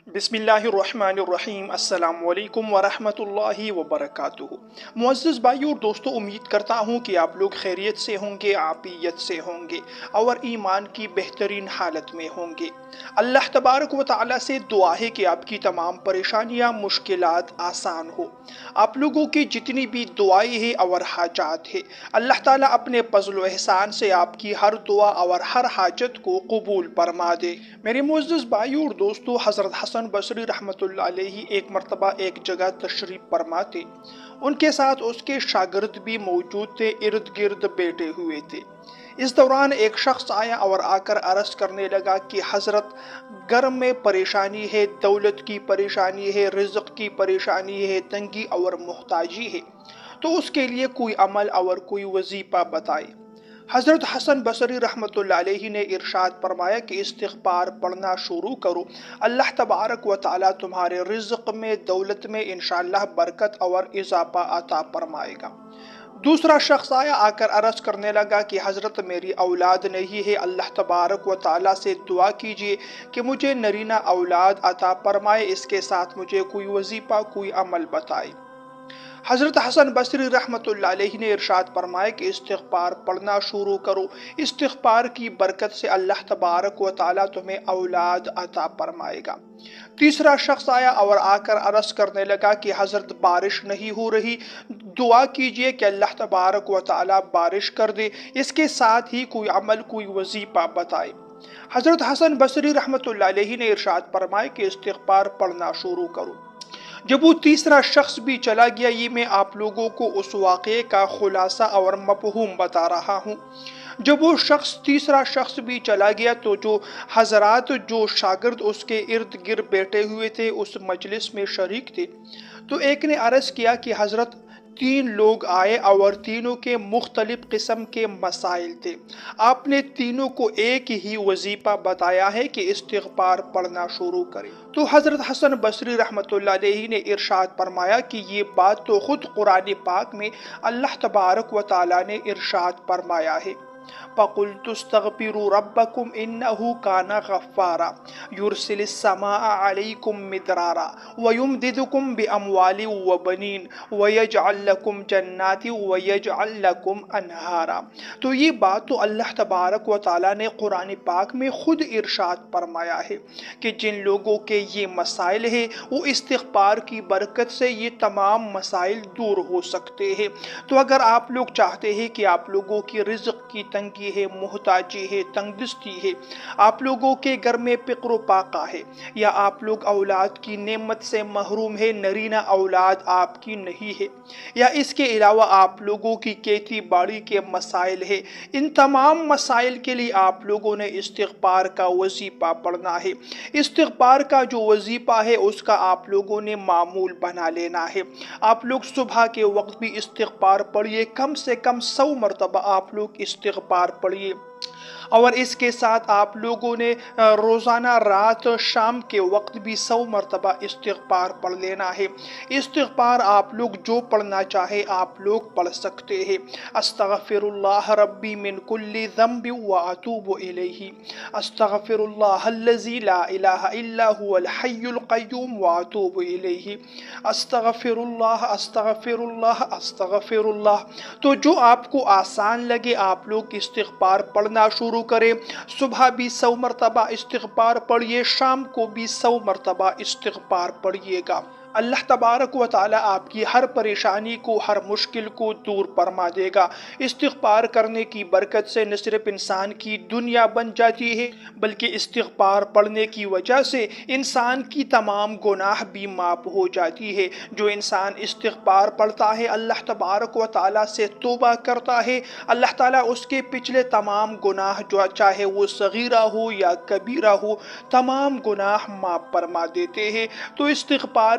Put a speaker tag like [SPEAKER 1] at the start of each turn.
[SPEAKER 1] بسم اللہ الرحمن الرحیم۔ السلام علیکم ورحمۃ اللہ وبرکاتہ۔ معزز بھائیو اور دوستو، امید کرتا ہوں کہ آپ لوگ خیریت سے ہوں گے، عافیت سے ہوں گے اور ایمان کی بہترین حالت میں ہوں گے۔ اللہ تبارک و تعالیٰ سے دعا ہے کہ آپ کی تمام پریشانیاں، مشکلات آسان ہو۔ آپ لوگوں کی جتنی بھی دعائیں ہیں اور حاجات ہیں، اللہ تعالیٰ اپنے فضل و احسان سے آپ کی ہر دعا اور ہر حاجت کو قبول فرما دے۔ میرے معزز بھائیو اور دوستو، حضرت حسن بصری رحمۃ اللہ علیہ ایک مرتبہ ایک جگہ تشریف فرما تھے۔ ان کے ساتھ اس کے شاگرد بھی موجود تھے، ارد گرد بیٹھے ہوئے تھے۔ اس دوران ایک شخص آیا اور آ کر عرض کرنے لگا کہ حضرت، گھر میں پریشانی ہے، دولت کی پریشانی ہے، رزق کی پریشانی ہے، تنگی اور محتاجی ہے، تو اس کے لیے کوئی عمل اور کوئی وظیفہ بتائے۔ حضرت حسن بصری رحمۃ اللہ علیہ نے ارشاد فرمایا کہ استغفار پڑھنا شروع کرو، اللہ تبارک و تعالیٰ تمہارے رزق میں، دولت میں انشاءاللہ برکت اور اضافہ عطا فرمائے گا۔ دوسرا شخص آیا، آ کر عرض کرنے لگا کہ حضرت، میری اولاد نہیں ہے، اللہ تبارک و تعالیٰ سے دعا کیجیے کہ مجھے نرینہ اولاد عطا فرمائے، اس کے ساتھ مجھے کوئی وظیفہ، کوئی عمل بتائے۔ حضرت حسن بصری رحمۃ اللہ علیہ نے ارشاد فرمایا کہ استغفار پڑھنا شروع کرو، استغفار کی برکت سے اللہ تبارک و تعالیٰ تمہیں اولاد عطا فرمائے گا۔ تیسرا شخص آیا اور آ کر عرض کرنے لگا کہ حضرت، بارش نہیں ہو رہی، دعا کیجئے کہ اللہ تبارک و تعالیٰ بارش کر دے، اس کے ساتھ ہی کوئی عمل، کوئی وظیفہ بتائے۔ حضرت حسن بصری رحمۃ اللہ علیہ نے ارشاد فرمایا کہ استغفار پڑھنا شروع کرو۔ جب وہ تیسرا شخص بھی چلا گیا، یہ میں آپ لوگوں کو اس واقعے کا خلاصہ اور مفہوم بتا رہا ہوں۔ جب وہ تیسرا شخص بھی چلا گیا تو جو حضرات، جو شاگرد اس کے ارد گرد بیٹھے ہوئے تھے، اس مجلس میں شریک تھے، تو ایک نے عرض کیا کہ حضرت، 3 لوگ آئے اور تینوں کے مختلف قسم کے مسائل تھے، آپ نے تینوں کو ایک ہی وظیفہ بتایا ہے کہ استغفار پڑھنا شروع کریں۔ تو حضرت حسن بصری رحمۃ اللہ علیہ نے ارشاد فرمایا کہ یہ بات تو خود قرآن پاک میں اللہ تبارک و تعالیٰ نے ارشاد فرمایا ہے، فَقُلْتُ اسْتَغْفِرُوا رَبَّكُمْ إِنَّهُ كَانَ غَفَّارًا يُرْسِلِ السَّمَاءَ عَلَيْكُمْ مِدْرَارًا وَيُمْدِدْكُمْ بِأَمْوَالٍ وَبَنِينَ وَيَجْعَلْ لَكُمْ جَنَّاتٍ وَيَجْعَلْ لَكُمْ أَنْهَارًا۔ تو یہ بات تو اللہ تبارک و تعالیٰ نے قرآن پاک میں خود ارشاد فرمایا ہے کہ جن لوگوں کے یہ مسائل ہیں، وہ استغفار کی برکت سے یہ تمام مسائل دور ہو سکتے ہیں۔ تو اگر آپ لوگ چاہتے ہیں کہ آپ لوگوں کی رزق کی تنگی ہے، محتاجی ہے، تنگ دستی ہے، آپ لوگوں کے گھر میں فقر و فاقہ ہے، یا آپ لوگ اولاد کی نعمت سے محروم ہے، نرینہ اولاد آپ کی نہیں ہے، یا اس کے علاوہ آپ لوگوں کی کھیتی باڑی کے مسائل ہے، ان تمام مسائل کے لیے آپ لوگوں نے استغفار کا وظیفہ پڑھنا ہے۔ استغفار کا جو وظیفہ ہے، اس کا آپ لوگوں نے معمول بنا لینا ہے۔ آپ لوگ صبح کے وقت بھی استغفار پڑھیے، کم سے کم 100 مرتبہ آپ لوگ استغفار پڑھیے، اور اس کے ساتھ آپ لوگوں نے روزانہ رات شام کے وقت بھی 100 مرتبہ استغفار پڑھ لینا ہے۔ استغفار آپ لوگ جو پڑھنا چاہے آپ لوگ پڑھ سکتے ہیں۔ استغفر اللہ ربی من کل ذنب واتوب الیہ، استغفر اللہ الذی لا الہ الا هو الحی القیوم واتوب الیہ، استغفر اللہ، استغفر اللہ، استغفر اللہ۔ تو جو آپ کو آسان لگے آپ لوگ استغفار پڑھنا شروع کریں۔ صبح بھی 100 مرتبہ استغفار پڑھیے، شام کو بھی 100 مرتبہ استغفار پڑھیے گا۔ اللہ تبارک و تعالیٰ آپ کی ہر پریشانی کو، ہر مشکل کو دور فرما دے گا۔ استغفار کرنے کی برکت سے نہ صرف انسان کی دنیا بن جاتی ہے، بلکہ استغفار پڑھنے کی وجہ سے انسان کی تمام گناہ بھی معاف ہو جاتی ہے۔ جو انسان استغفار پڑھتا ہے، اللہ تبارک و تعالیٰ سے توبہ کرتا ہے، اللہ تعالیٰ اس کے پچھلے تمام گناہ، جو چاہے وہ صغیرہ ہو یا کبیرہ ہو، تمام گناہ معاف فرما دیتے ہیں۔ تو استغفار